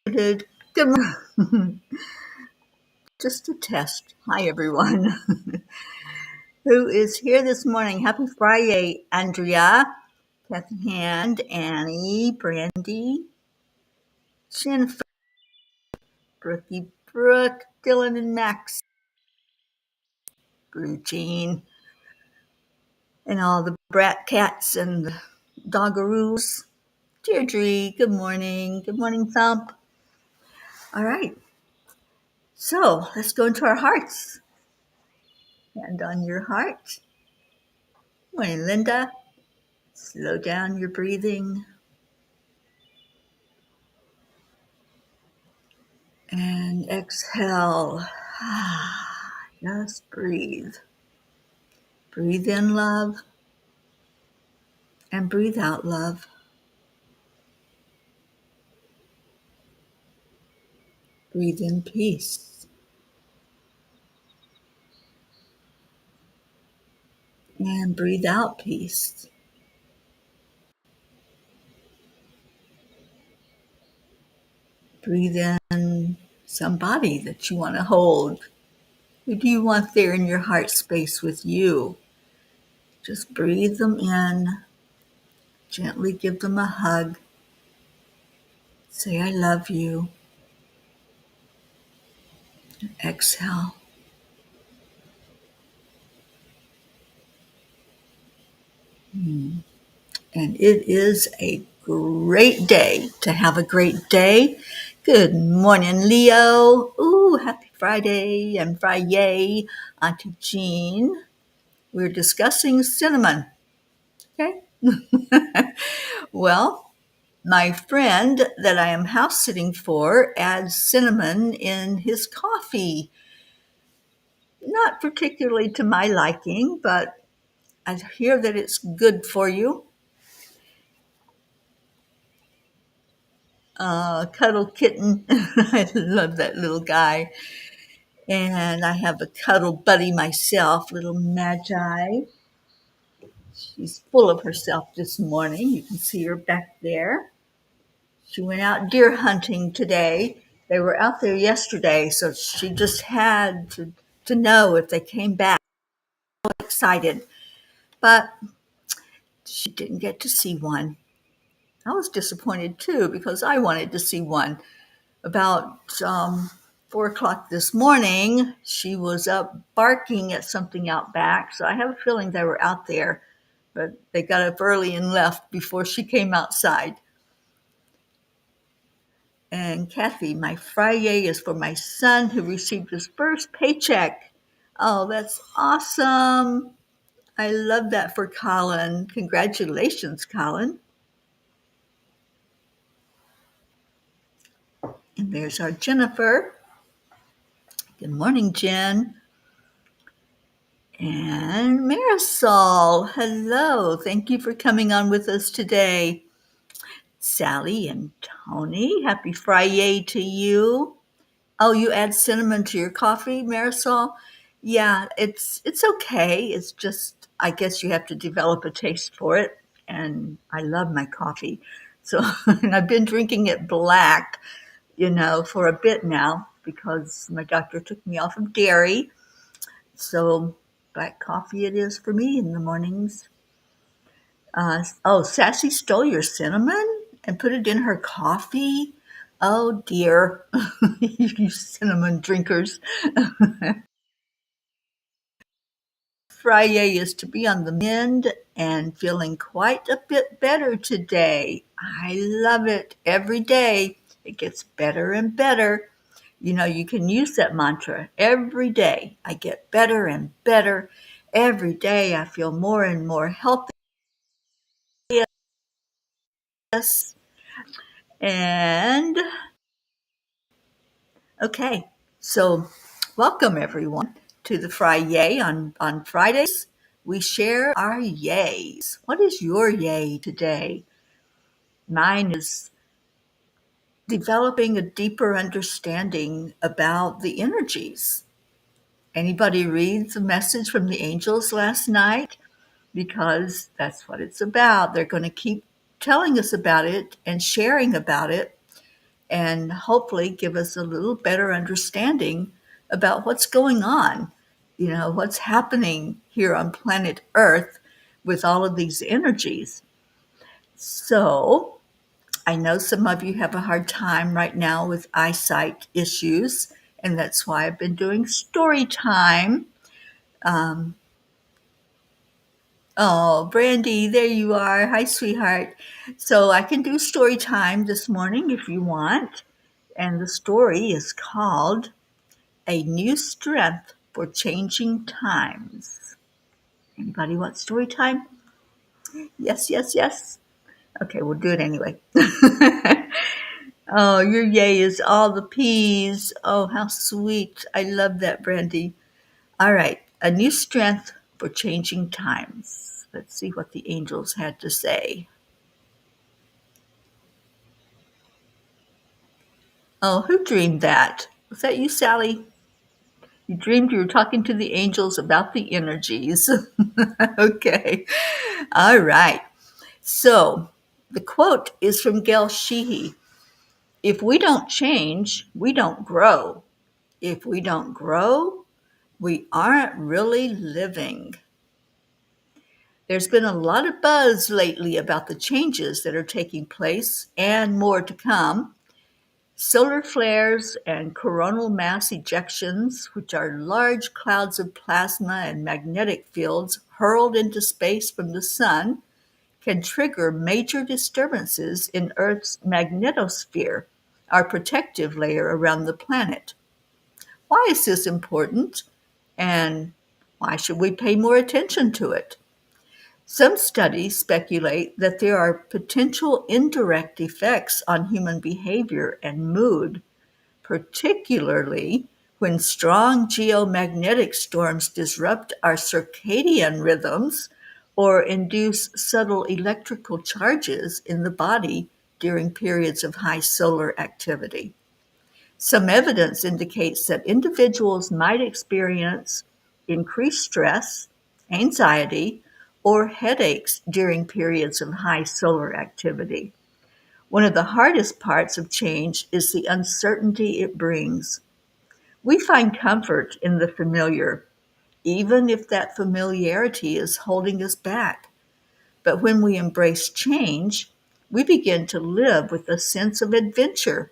Good morning. Just a test. Hi, everyone. Who is here this morning? Happy Friday, Andrea, Kathy Hand, Annie, Brandy, Jennifer, Brookie, Brooke, Dylan, and Max, Blue Jean, and all the brat cats and the doggaroos. Deirdre, good morning. Good morning, Thump. All right. So let's go into our hearts. Hand on your heart. Morning, Linda. Slow down your breathing and exhale. Just breathe. Breathe in love and breathe out love. Breathe in peace and breathe out peace. Breathe in somebody that you want to hold. Who do you want there in your heart space with you? Just breathe them in. Gently give them a hug. Say, I love you. Exhale. And it is a great day to have a great day. Good morning, Leo. Ooh, happy Friday and Friday, Auntie Jean. We're discussing cinnamon. Okay. Well, my friend that I am house sitting for adds cinnamon in his coffee. Not particularly to my liking, but I hear that it's good for you. Cuddle Kitten. I love that little guy. And I have a cuddle buddy myself, little Magi. She's full of herself this morning. You can see her back there. She went out deer hunting today. They were out there yesterday, so she just had to know if they came back. So excited. But she didn't get to see one. I was disappointed too because I wanted to see one. About 4 o'clock this morning, she was up barking at something out back. So I have a feeling they were out there, but they got up early and left before she came outside. And Kathy, my Friday is for my son who received his first paycheck. Oh, that's awesome. I love that for Colin. Congratulations, Colin. And there's our Jennifer. Good morning, Jen. And Marisol, hello. Thank you for coming on with us today. Sally and Tony, happy Friday to you. Oh, you add cinnamon to your coffee, Marisol? Yeah, it's okay. It's just I guess you have to develop a taste for it. And I love my coffee. So and I've been drinking it black, for a bit now because my doctor took me off of dairy. So black coffee it is for me in the mornings. Sassy stole your cinnamon and put it in her coffee. Oh dear, you cinnamon drinkers. Friday is to be on the mend and feeling quite a bit better today. I love it every day. It gets better and better. You can use that mantra every day. I get better and better. Every day I feel more and more healthy. And okay, so welcome everyone to the Friday. On Fridays, we share our yays. What is your yay today? Mine is developing a deeper understanding about the energies. Anybody read the message from the angels last night? Because that's what it's about. They're going to keep telling us about it and sharing about it. and hopefully give us a little better understanding about what's going on, what's happening here on planet Earth with all of these energies. So, I know some of you have a hard time right now with eyesight issues, and that's why I've been doing story time. Um, oh, Brandy, there you are. Hi, sweetheart. So I can do story time this morning if you want. And the story is called A New Strength for Changing Times. Anybody want story time? Yes, yes, yes. Okay, we'll do it anyway. Oh, your yay is all the peas. Oh, how sweet. I love that, Brandy. All right, a new strength for changing times. Let's see what the angels had to say. Oh, who dreamed that? Was that you, Sally? You dreamed you were talking to the angels about the energies. Okay. All right. So the quote is from Gail Sheehy. If we don't change, we don't grow. If we don't grow, we aren't really living. There's been a lot of buzz lately about the changes that are taking place and more to come. Solar flares and coronal mass ejections, which are large clouds of plasma and magnetic fields hurled into space from the sun, can trigger major disturbances in Earth's magnetosphere, our protective layer around the planet. Why is this important? And why should we pay more attention to it? Some studies speculate that there are potential indirect effects on human behavior and mood, particularly when strong geomagnetic storms disrupt our circadian rhythms or induce subtle electrical charges in the body during periods of high solar activity. Some evidence indicates that individuals might experience increased stress, anxiety, or headaches during periods of high solar activity. One of the hardest parts of change is the uncertainty it brings. We find comfort in the familiar, even if that familiarity is holding us back. But when we embrace change, we begin to live with a sense of adventure.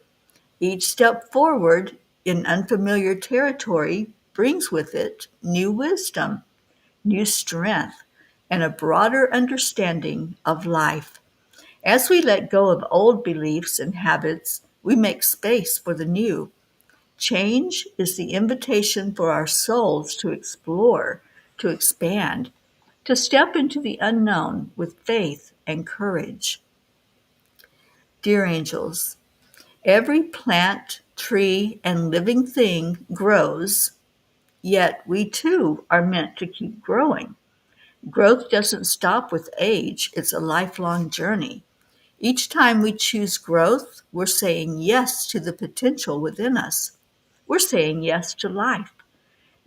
Each step forward in unfamiliar territory brings with it new wisdom, new strength, and a broader understanding of life. As we let go of old beliefs and habits, we make space for the new. Change is the invitation for our souls to explore, to expand, to step into the unknown with faith and courage. Dear angels, every plant, tree, and living thing grows, yet we too are meant to keep growing. Growth doesn't stop with age, it's a lifelong journey. Each time we choose growth, we're saying yes to the potential within us. We're saying yes to life.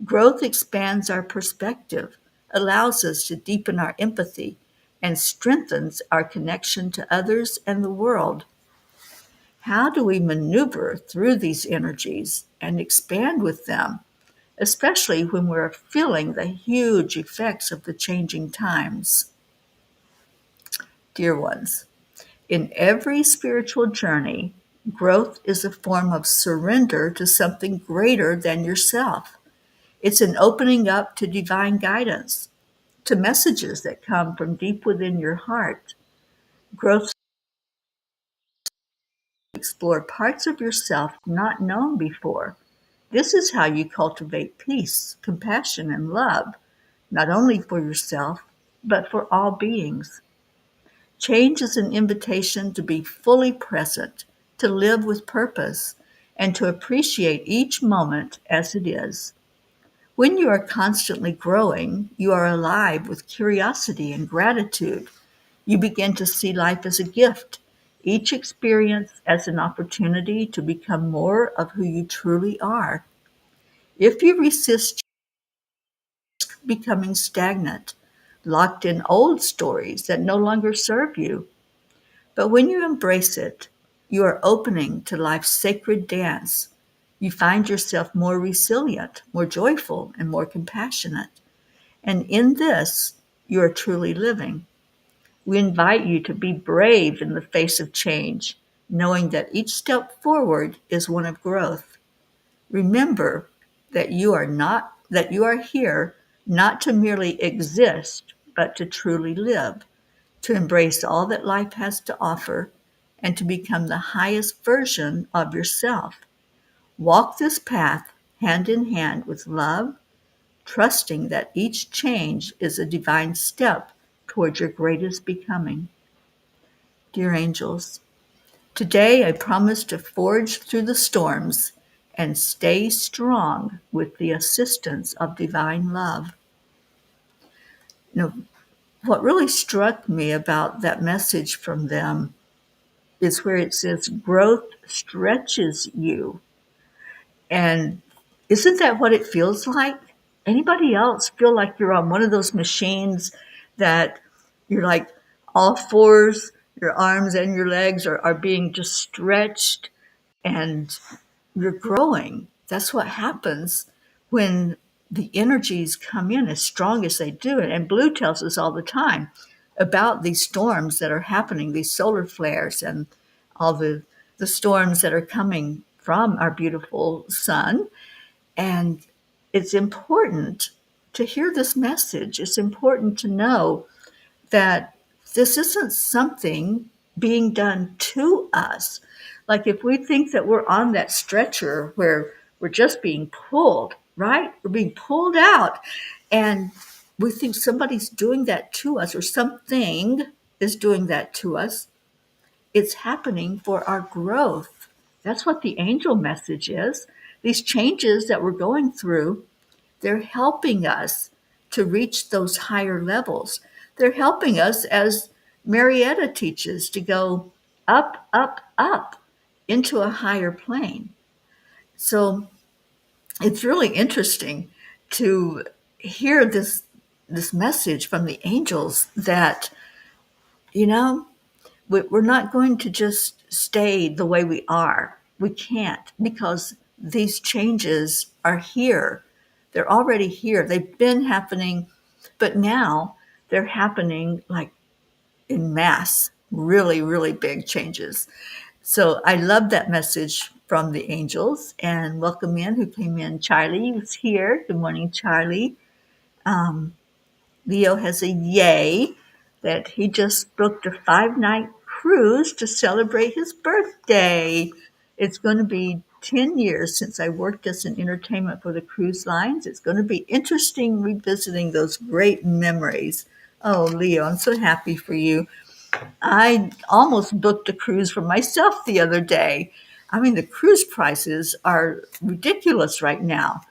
Growth expands our perspective, allows us to deepen our empathy, and strengthens our connection to others and the world. How do we maneuver through these energies and expand with them, especially when we're feeling the huge effects of the changing times? Dear ones, in every spiritual journey, growth is a form of surrender to something greater than yourself. It's an opening up to divine guidance, to messages that come from deep within your heart. Growth explore parts of yourself not known before. This is how you cultivate peace, compassion, and love, not only for yourself, but for all beings. Change is an invitation to be fully present, to live with purpose, and to appreciate each moment as it is. When you are constantly growing, you are alive with curiosity and gratitude. You begin to see life as a gift, each experience as an opportunity to become more of who you truly are. If you resist becoming stagnant, locked in old stories that no longer serve you, but when you embrace it, You are opening to life's sacred dance. You find yourself more resilient, more joyful, and more compassionate. And in this, you are truly living. We invite you to be brave in the face of change, knowing that each step forward is one of growth. Remember that you are here not to merely exist, but to truly live, to embrace all that life has to offer, and to become the highest version of yourself. Walk this path hand in hand with love, trusting that each change is a divine step towards your greatest becoming. Dear angels, today I promise to forge through the storms and stay strong with the assistance of divine love. You know, what really struck me about that message from them is where it says growth stretches you. And isn't that what it feels like? Anybody else feel like you're on one of those machines that you're like all fours, your arms and your legs are being just stretched and you're growing? That's what happens when the energies come in as strong as they do. And Blue tells us all the time about these storms that are happening, these solar flares and all the storms that are coming from our beautiful sun. And it's important to hear this message. It's important to know that this isn't something being done to us. Like if we think that we're on that stretcher where we're just being pulled, right? We're being pulled out. And we think somebody's doing that to us or something is doing that to us. It's happening for our growth. That's what the angel message is. These changes that we're going through, they're helping us to reach those higher levels. They're helping us, as Marietta teaches, to go up, up, up into a higher plane. So it's really interesting to hear this message from the angels that, you know, we're not going to just stay the way we are. We can't, because these changes are here. They're already here. They've been happening, but now they're happening like in mass, really, really big changes. So I love that message from the angels, and welcome in who came in. Charlie was here. Good morning, Charlie. Leo has a yay that he just booked a 5-night cruise to celebrate his birthday. It's going to be 10 years since I worked as an entertainment for the cruise lines. It's going to be interesting revisiting those great memories. Oh, Leo, I'm so happy for you. I almost booked a cruise for myself the other day. I mean, the cruise prices are ridiculous right now.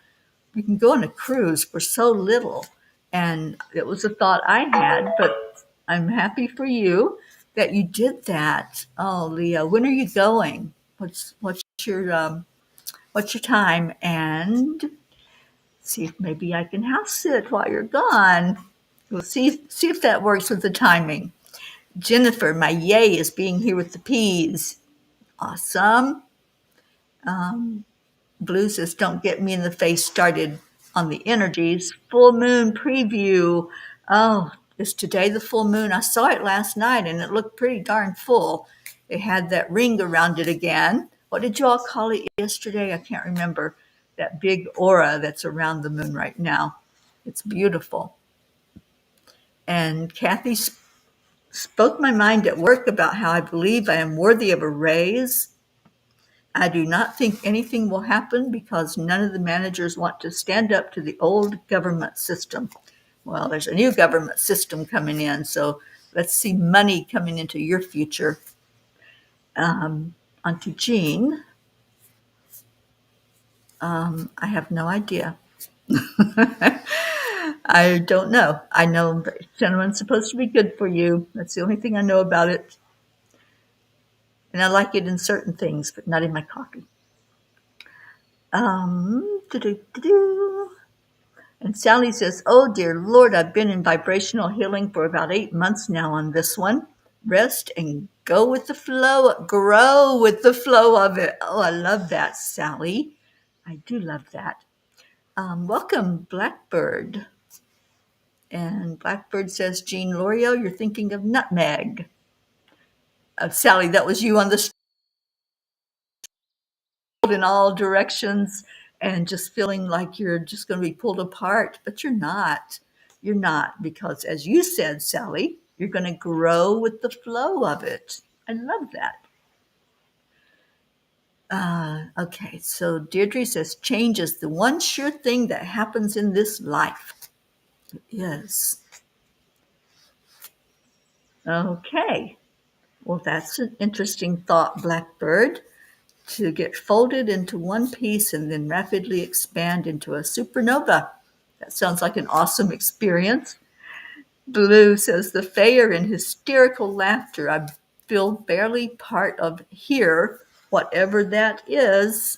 You can go on a cruise for so little. And it was a thought I had, but I'm happy for you that you did that. Oh, Leah, when are you going? What's your time? And see if maybe I can house sit while you're gone. We'll see if that works with the timing. Jennifer, my yay is being here with the peas. Awesome. Blue says, don't get me in the face started on the energies. Full moon preview. Oh, is today the full moon? I saw it last night and it looked pretty darn full. It had that ring around it again. What did you all call it yesterday? I can't remember. That big aura that's around the moon right now. It's beautiful. And Kathy spoke my mind at work about how I believe I am worthy of a raise. I do not think anything will happen because none of the managers want to stand up to the old government system. Well, there's a new government system coming in, so let's see money coming into your future. Onto Jean. I have no idea. I don't know. I know cinnamon's supposed to be good for you. That's the only thing I know about it. And I like it in certain things, but not in my coffee. Do-do-do-do. And Sally says, oh, dear Lord, I've been in vibrational healing for about 8 months now on this one. Rest and go with the flow, grow with the flow of it. Oh, I love that, Sally. I do love that. Welcome, Blackbird. And Blackbird says, Jean Lorio, you're thinking of nutmeg. Sally, that was you on the street in all directions and just feeling like you're just going to be pulled apart, but you're not. You're not, because as you said, Sally, you're going to grow with the flow of it. I love that. Okay, so Deirdre says, change is the one sure thing that happens in this life. Yes. Okay. Well, that's an interesting thought, Blackbird, to get folded into one piece and then rapidly expand into a supernova. That sounds like an awesome experience. Blue says, the Fae are in hysterical laughter. I feel barely part of here, whatever that is.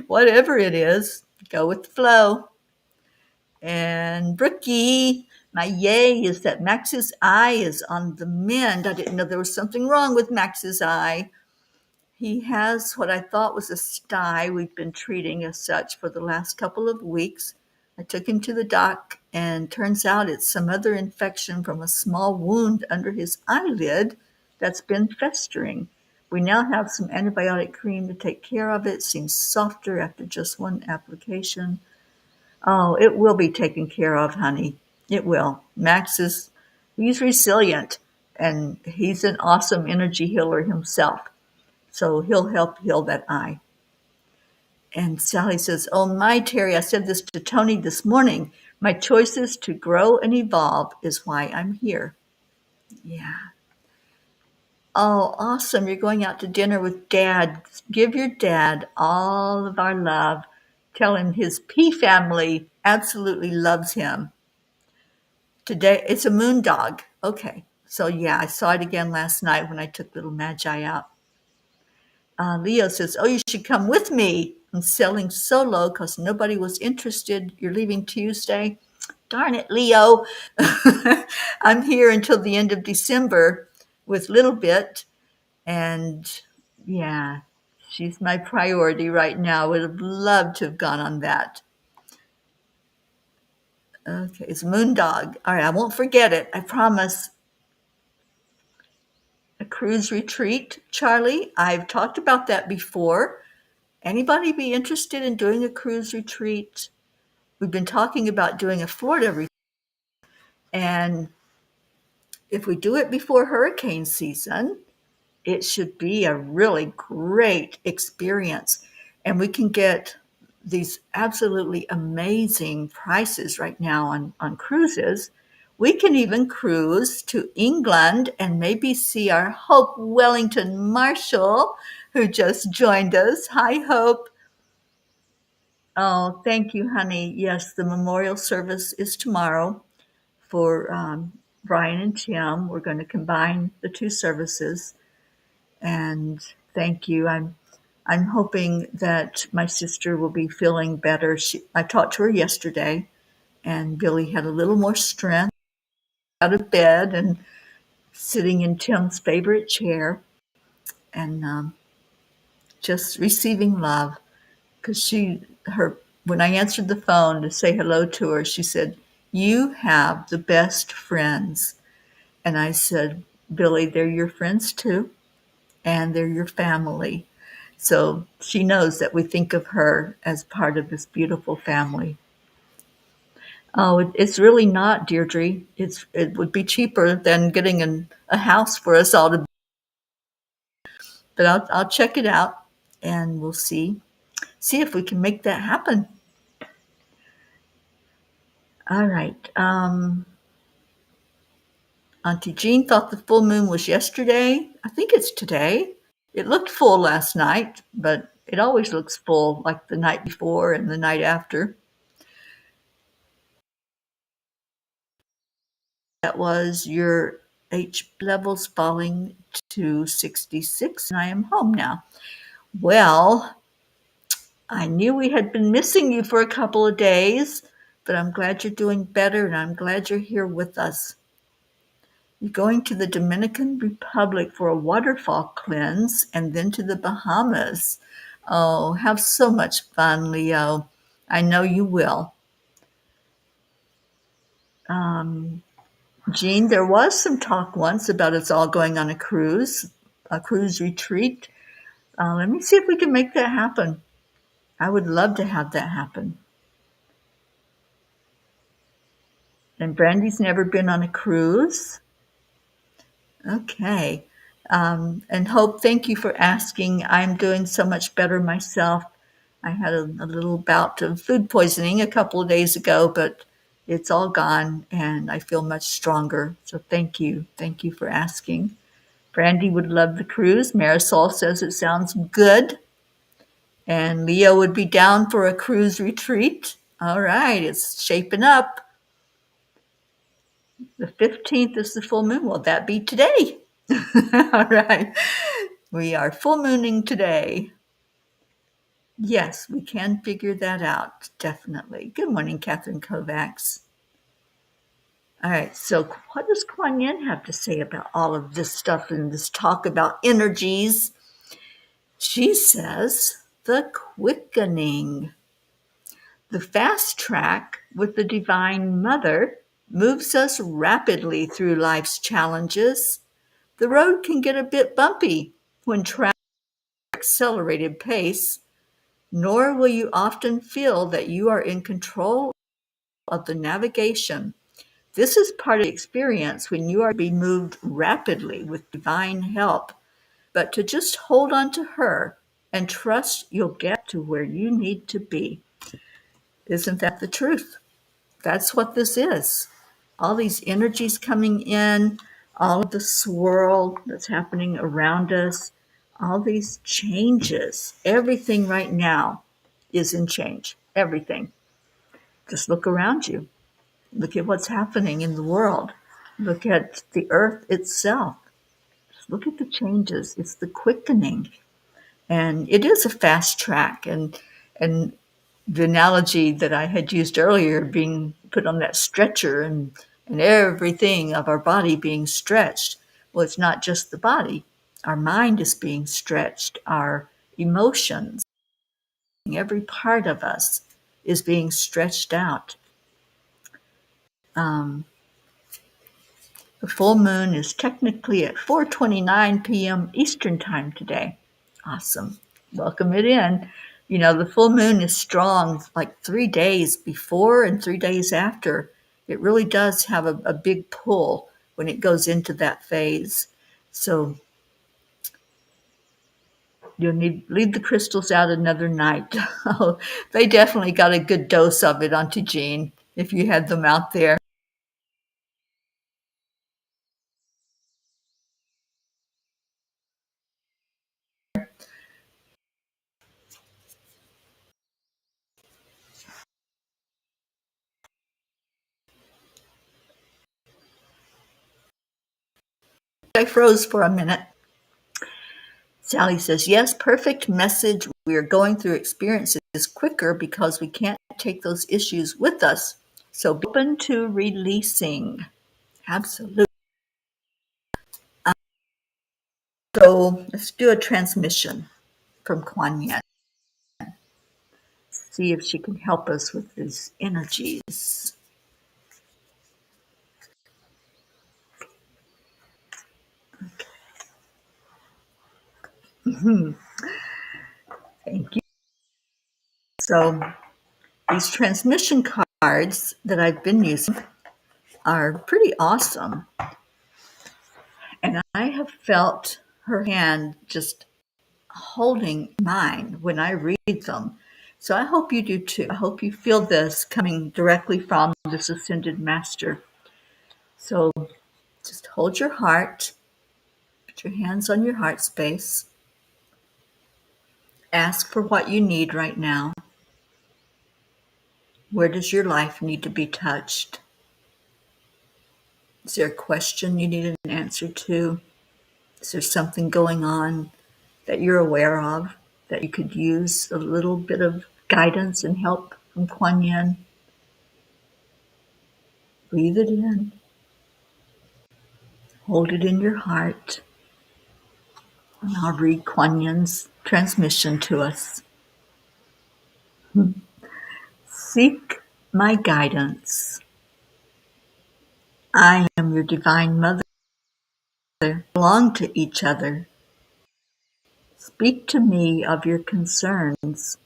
Whatever it is, go with the flow. And Brookie, my yay is that Max's eye is on the mend. I didn't know there was something wrong with Max's eye. He has what I thought was a sty we've been treating as such for the last couple of weeks. I took him to the doc, and turns out it's some other infection from a small wound under his eyelid that's been festering. We now have some antibiotic cream to take care of it. Seems softer after just one application. Oh, it will be taken care of, honey. It will. He's resilient, and he's an awesome energy healer himself. So he'll help heal that eye. And Sally says, oh, my Terry, I said this to Tony this morning. My choices to grow and evolve is why I'm here. Yeah. Oh, awesome. You're going out to dinner with Dad. Give your dad all of our love. Tell him his P family absolutely loves him. Today, it's a moon dog. Okay. So, yeah, I saw it again last night when I took little Magi out. Leo says, oh, you should come with me. I'm selling solo because nobody was interested. You're leaving Tuesday. Darn it, Leo. I'm here until the end of December with Little Bit. And yeah, she's my priority right now. Would have loved to have gone on that. Okay, it's Moondog. All right, I won't forget it. I promise. A cruise retreat, Charlie. I've talked about that before. Anybody be interested in doing a cruise retreat? We've been talking about doing a Florida retreat. And if we do it before hurricane season, it should be a really great experience. And we can get these absolutely amazing prices right now on cruises. We can even cruise to England and maybe see our Hope Wellington Marshall, who just joined us. Hi, Hope. Oh, thank you, honey. Yes, the memorial service is tomorrow for Brian and Tim. We're going to combine the two services, and thank you. I'm hoping that my sister will be feeling better. I talked to her yesterday, and Billy had a little more strength out of bed and sitting in Tim's favorite chair, and just receiving love. Because when I answered the phone to say hello to her, she said, "You have the best friends." And I said, "Billy, they're your friends too, and they're your family." So she knows that we think of her as part of this beautiful family. Oh, it's really not, Deirdre. It would be cheaper than getting a house for us all to. But I'll check it out, and we'll see if we can make that happen. All right. Auntie Jean thought the full moon was yesterday. I think it's today. It looked full last night, but it always looks full, like the night before and the night after. That was your H levels falling to 66, and I am home now. Well, I knew we had been missing you for a couple of days, but I'm glad you're doing better, and I'm glad you're here with us. You're going to the Dominican Republic for a waterfall cleanse and then to the Bahamas. Oh, have so much fun, Leo. I know you will. Um, Jean, there was some talk once about us all going on a cruise retreat. Let me see if we can make that happen. I would love to have that happen. And Brandy's never been on a cruise. Okay. And Hope, thank you for asking. I'm doing so much better myself. I had a little bout of food poisoning a couple of days ago, but it's all gone and I feel much stronger. So thank you. Thank you for asking. Brandy would love the cruise. Marisol says it sounds good. And Leo would be down for a cruise retreat. All right, it's shaping up. The 15th is the full moon. Will that be today? All right. We are full mooning today. Yes, we can figure that out, definitely. Good morning, Catherine Kovacs. All right, so what does Kuan Yin have to say about all of this stuff and this talk about energies? She says, the quickening. The fast track with the Divine Mother moves us rapidly through life's challenges. The road can get a bit bumpy when traveling at accelerated pace, nor will you often feel that you are in control of the navigation. This is part of the experience when you are being moved rapidly with divine help, but to just hold on to her and trust you'll get to where you need to be. Isn't that the truth? That's what this is. All these energies coming in, all of the swirl that's happening around us, all these changes, everything right now is in change. Everything. Just look around you. Look at what's happening in the world. Look at the earth itself. Just look at the changes. It's the quickening. And it is a fast track. And the analogy that I had used earlier, being put on that stretcher and everything of our body being stretched. Well, it's not just the body. Our mind is being stretched. Our emotions, every part of us is being stretched out. Um, the full moon is technically at 4:29 p.m. Eastern time today. Awesome. Welcome it in. You know, the full moon is strong like 3 days before and 3 days after. It really does have a big pull when it goes into that phase. So you'll need leave the crystals out another night. Oh, they definitely got a good dose of it onto Jean if you had them out there. I froze for a minute. Sally says, yes, perfect message. We are going through experiences quicker because we can't take those issues with us. So be open to releasing. Absolutely. So let's do a transmission from Kuan Yin. See if she can help us with these energies. Thank you. So these transmission cards that I've been using are pretty awesome. And I have felt her hand just holding mine when I read them. So I hope you do too. I hope you feel this coming directly from this Ascended Master. So just hold your heart, put your hands on your heart space, ask for what you need right now. Where does your life need to be touched? Is there a question you need an answer to? Is there something going on that you're aware of that you could use a little bit of guidance and help from Kuan Yin? Breathe it in. Hold it in your heart, and I'll read Kuan Yin's transmission to us. Seek my guidance. I am your divine mother. Belong to each other. Speak to me of your concerns.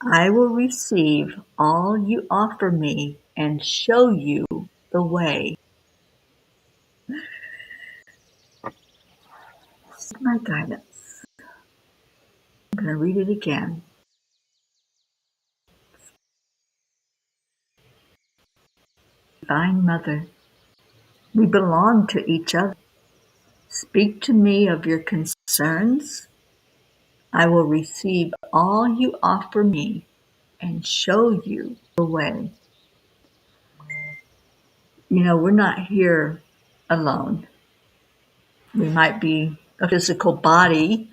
I will receive all you offer me and show you the way. Seek my guidance. I'm going to read it again. Divine Mother, we belong to each other. Speak to me of your concerns. I will receive all you offer me and show you the way. You know, we're not here alone. We might be a physical body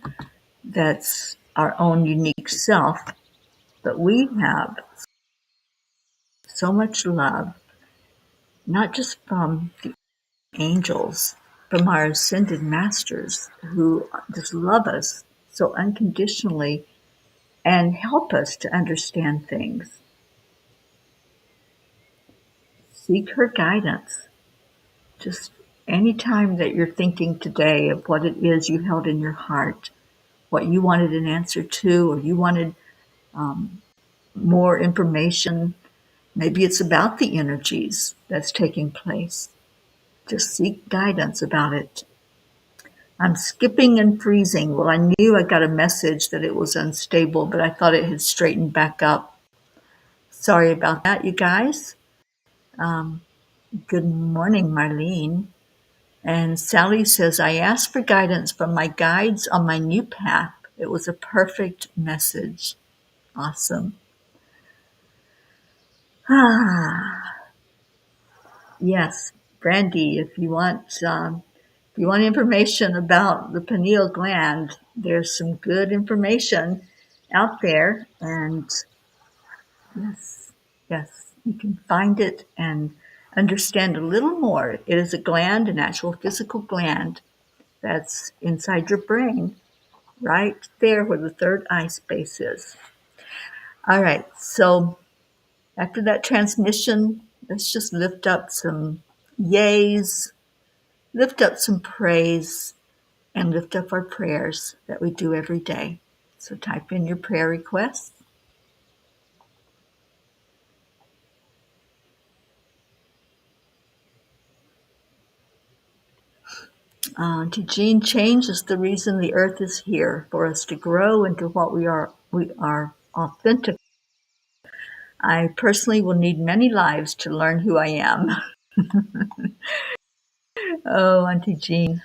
that's our own unique self, but we have so much love, not just from the angels, from our ascended masters who just love us so unconditionally and help us to understand things. Seek her guidance. Just any time that you're thinking today of what it is you held in your heart, what you wanted an answer to, or you wanted more information, maybe it's about the energies that's taking place. Just seek guidance about it. I'm skipping and freezing. Well, I knew I got a message that it was unstable, but I thought it had straightened back up. Sorry about that, you guys. Good morning, Marlene. And Sally says, I asked for guidance from my guides on my new path. It was a perfect message. Awesome. Yes, Brandy, if you want information about the pineal gland, there's some good information out there. And yes, yes, you can find it and understand a little more. It is a gland, an actual physical gland that's inside your brain, right there where the third eye space is. All right, so after that transmission, let's just lift up some yays, lift up some praise, and lift up our prayers that we do every day. So type in your prayer requests. To Jean, change is the reason the earth is here, for us to grow into what we are. We are authentic. I personally will need many lives to learn who I am. Oh, Auntie Jean,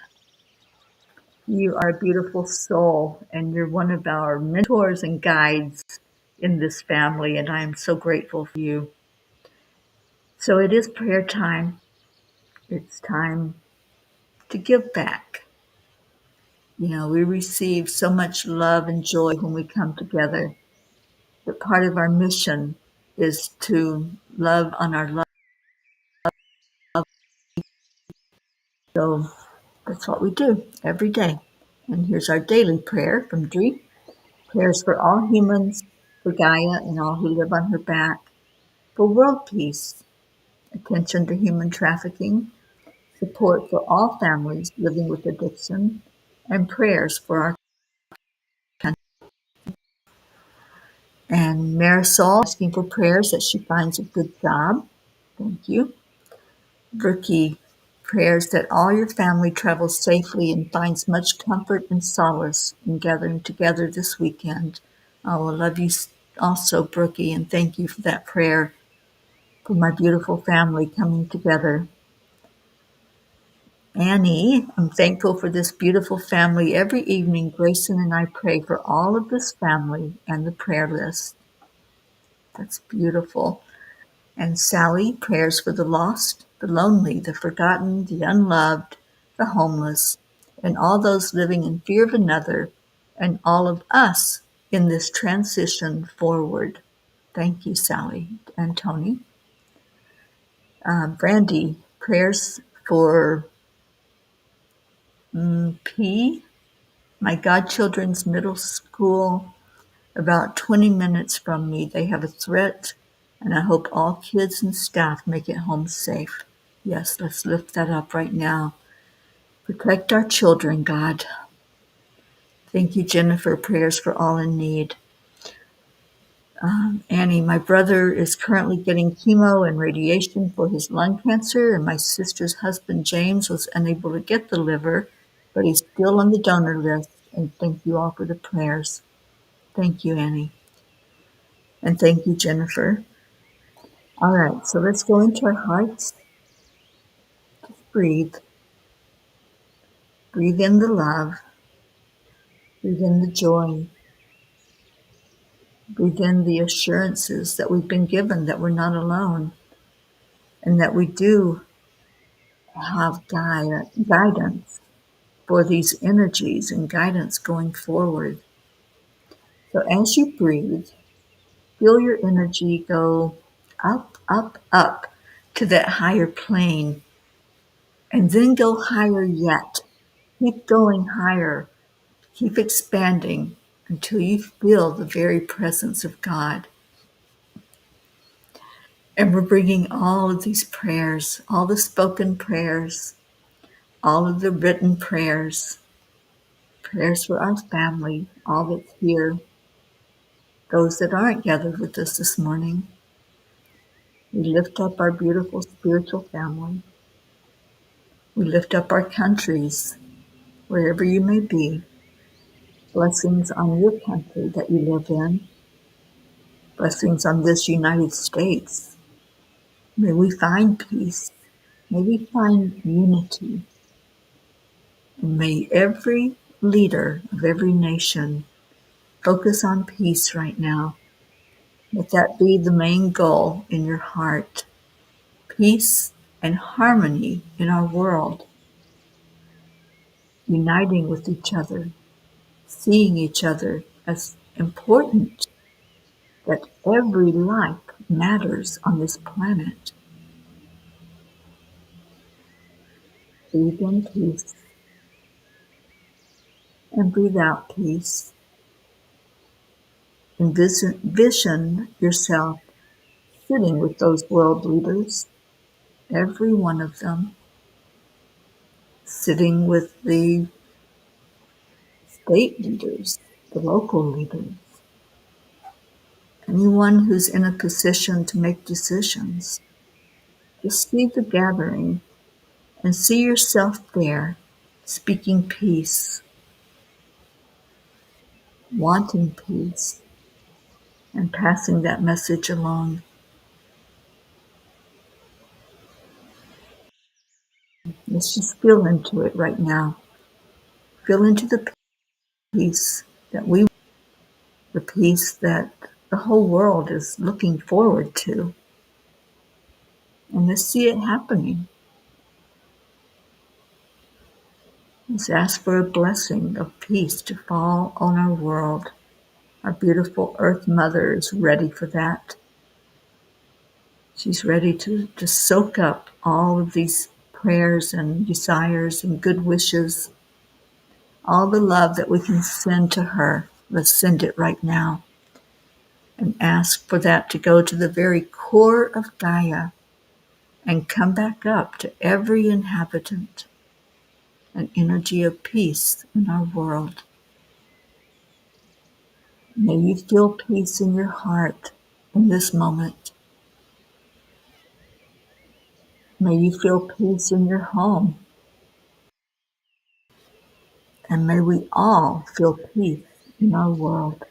you are a beautiful soul, and you're one of our mentors and guides in this family, and I am so grateful for you. So it is prayer time. It's time to give back. You know, we receive so much love and joy when we come together. But part of our mission is to love on our love. So that's what we do every day. And here's our daily prayer from Dri. Prayers for all humans, for Gaia and all who live on her back, for world peace, attention to human trafficking, support for all families living with addiction, and prayers for our country. And Marisol asking for prayers that she finds a good job. Thank you. Vicky, prayers that all your family travels safely and finds much comfort and solace in gathering together this weekend. Oh, I love you also, Brookie, and thank you for that prayer for my beautiful family coming together. Annie, I'm thankful for this beautiful family. Every evening, Grayson and I pray for all of this family and the prayer list. That's beautiful. And Sally, prayers for the lost, the lonely, the forgotten, the unloved, the homeless, and all those living in fear of another, and all of us in this transition forward. Thank you, Sally and Tony. Brandy, prayers for P, my godchildren's middle school, about 20 minutes from me. They have a threat, and I hope all kids and staff make it home safe. Yes, let's lift that up right now. Protect our children, God. Thank you, Jennifer. Prayers for all in need. Annie, my brother is currently getting chemo and radiation for his lung cancer, and my sister's husband, James, was unable to get the liver, but he's still on the donor list. And thank you all for the prayers. Thank you, Annie. And thank you, Jennifer. All right, so let's go into our hearts. Just breathe. Breathe in the love. Breathe in the joy. Breathe in the assurances that we've been given that we're not alone and that we do have guidance for these energies and guidance going forward. So as you breathe, feel your energy go up, up, up to that higher plane, and then go higher yet. Keep going higher. Keep expanding until you feel the very presence of God. And we're bringing all of these prayers, all the spoken prayers, all of the written prayers, prayers for our family, all that's here, those that aren't gathered with us this morning. We lift up our beautiful spiritual family. We lift up our countries, wherever you may be. Blessings on your country that you live in. Blessings on this United States. May we find peace. May we find unity. And may every leader of every nation focus on peace right now. Let that be the main goal in your heart. Peace and harmony in our world. Uniting with each other. Seeing each other as important, that every life matters on this planet. Breathe in peace and breathe out peace. Envision yourself sitting with those world leaders, every one of them, sitting with the state leaders, the local leaders, anyone who's in a position to make decisions. Just see the gathering and see yourself there, speaking peace, wanting peace, and passing that message along. Let's just feel into it right now. Feel into the peace that the peace that the whole world is looking forward to. And let's see it happening. Let's ask for a blessing of peace to fall on our world. Our beautiful Earth Mother is ready for that. She's ready to soak up all of these prayers and desires and good wishes, all the love that we can send to her. Let's send it right now and ask for that to go to the very core of Gaia and come back up to every inhabitant, an energy of peace in our world. May you feel peace in your heart in this moment. May you feel peace in your home. And may we all feel peace in our world.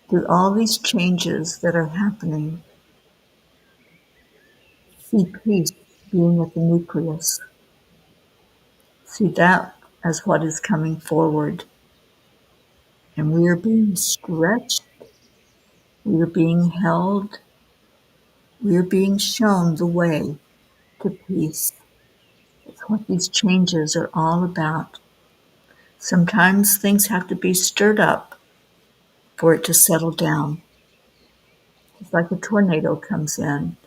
Through all these changes that are happening, see peace being at the nucleus. See that as what is coming forward. And we are being stretched, we are being held, we are being shown the way to peace. It's what these changes are all about. Sometimes things have to be stirred up for it to settle down. It's like a tornado comes in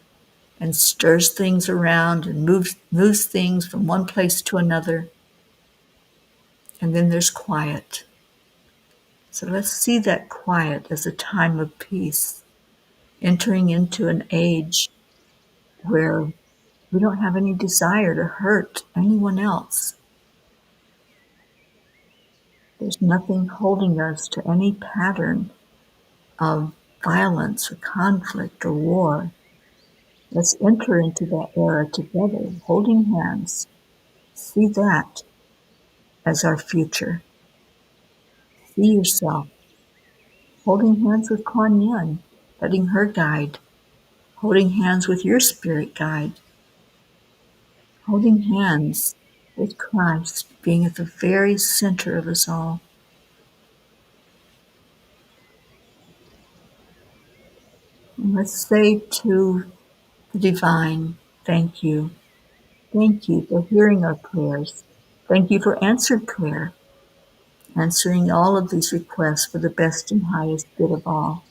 and stirs things around and moves things from one place to another. And then there's quiet. So let's see that quiet as a time of peace, entering into an age where we don't have any desire to hurt anyone else. There's nothing holding us to any pattern of violence or conflict or war. Let's enter into that era together, holding hands. See that as our future. See yourself holding hands with Kuan Yin, letting her guide, holding hands with your spirit guide, holding hands with Christ being at the very center of us all. And let's say to the divine, thank you. Thank you for hearing our prayers. Thank you for answered prayer, answering all of these requests for the best and highest good of all.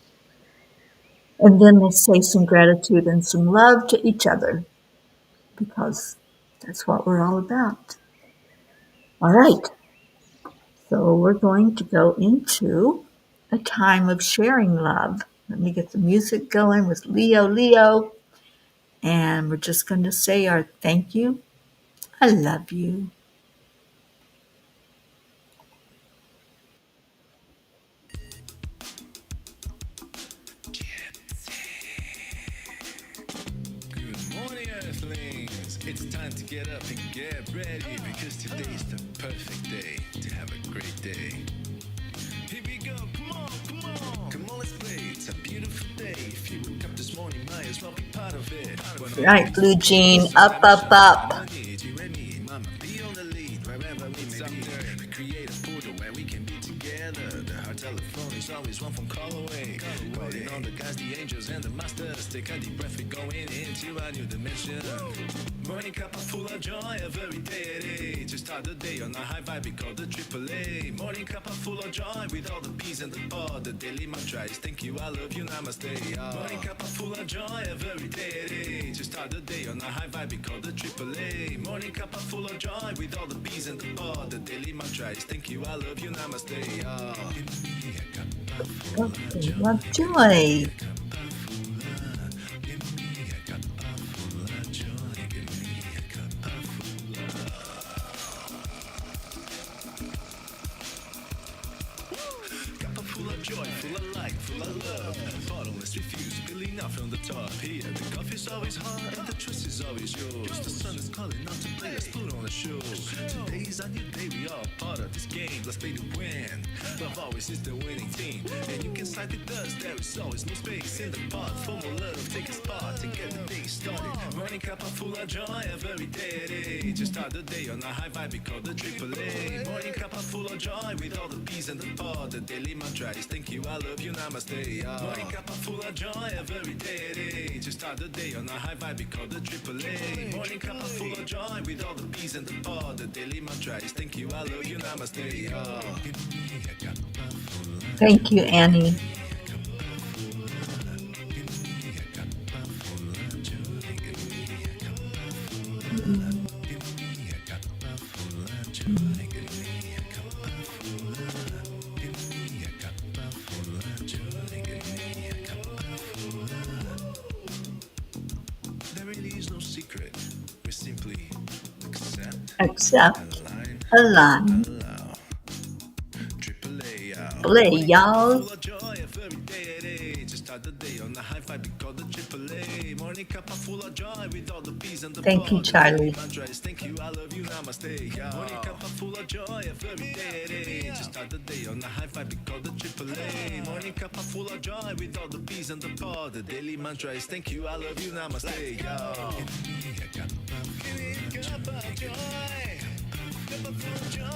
And then let's say some gratitude and some love to each other, because that's what we're all about. All right. So we're going to go into a time of sharing love. Let me get the music going with Leo. And we're just going to say our thank you. I love you. Good morning, Earthlings. It's time to get up and get ready because today's the perfect day to have a great day. Here we go, come on. Come on, let's play. It's a beautiful day. If you woke up this morning, might as well be part of it. Right, Blue Jean, up. You and me, mama, be on the lead wherever we may be. We create a portal where we can be together. The heart telephone is always one phone call away. Calling on the guys, the angels, and the masters. Take a deep breath, we're going into a new dimension. Morning cup full of joy, every day at 8. To start the day on a high vibe, we call the AAA. Morning cup full of joy with all the P's and the pod. The daily mantra is thank you, I love you, namaste. Morning cup full of joy, every day at 8. To start the day on a high vibe, we call the AAA. Morning cup full of joy with all the P's and the pod. The daily mantra is thank you, I love you, namaste. Love joy. Full of joy, full of light, full of love. Bottomless refuse, spilling out from the top. Here, the coffee's always hot and the trust is always yours. The sun is calling out to play, let's put on a show. Today's a new day, we all part of this game. Let's play to win. Love always is the winning team. And you can side with us, there is always no space in the pot. For more love, take a spot to get the day started. Morning cup full of joy, every day at 8. Just start the day on a high vibe, we call the AAA. Morning cup full of joy with all the P's and the pod. The daily mantra is thank you, I love you, namaste. Morning cup full of joy, every day at 8. Just start the day on a high vibe, we call the AAA. Morning cup full of joy with all the P's and the pod. The daily mantra is thank you, I love you, namaste. Thank you, Annie. There really is no secret. We simply Accept, align, play, y'all. full of joy every day at 8. Just start the day on a high five, we call the AAA. Morning cup full of joy with all the P's and the Thank you, pod. Charlie. Mantra is thank you, I love you, namaste. Morning cup full of joy every day at 8. Just start the day on a high five, we call the AAA. Morning cup full of joy with all the P's and the pod. The daily mantra is thank you, I love you, namaste. Give me a cup of joy. Cup of full of joy.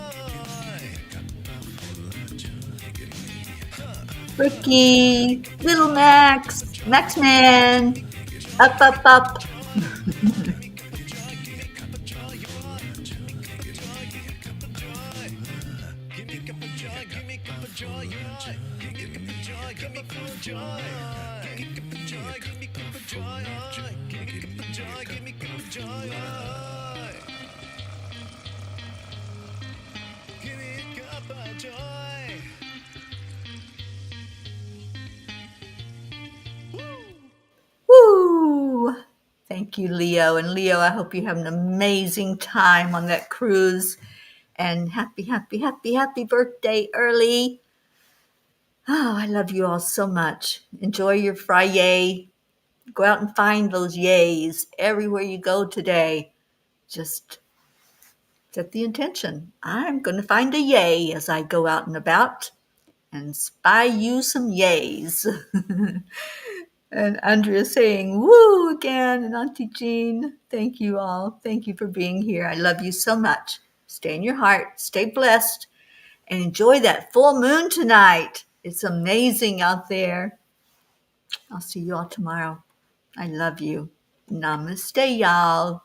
Ricky, Little Max, Max Man, up. Joy. Give me a cup of joy. Woo! Thank you, Leo. And Leo, I hope you have an amazing time on that cruise. And happy, happy, happy, happy birthday early. Oh, I love you all so much. Enjoy your Friday. Go out and find those yays everywhere you go today. Just set the intention. I'm going to find a yay as I go out and about and spy you some yays. And Andrea saying, woo again. And Auntie Jean, thank you all. Thank you for being here. I love you so much. Stay in your heart, stay blessed, and enjoy that full moon tonight. It's amazing out there. I'll see you all tomorrow. I love you. Namaste, y'all.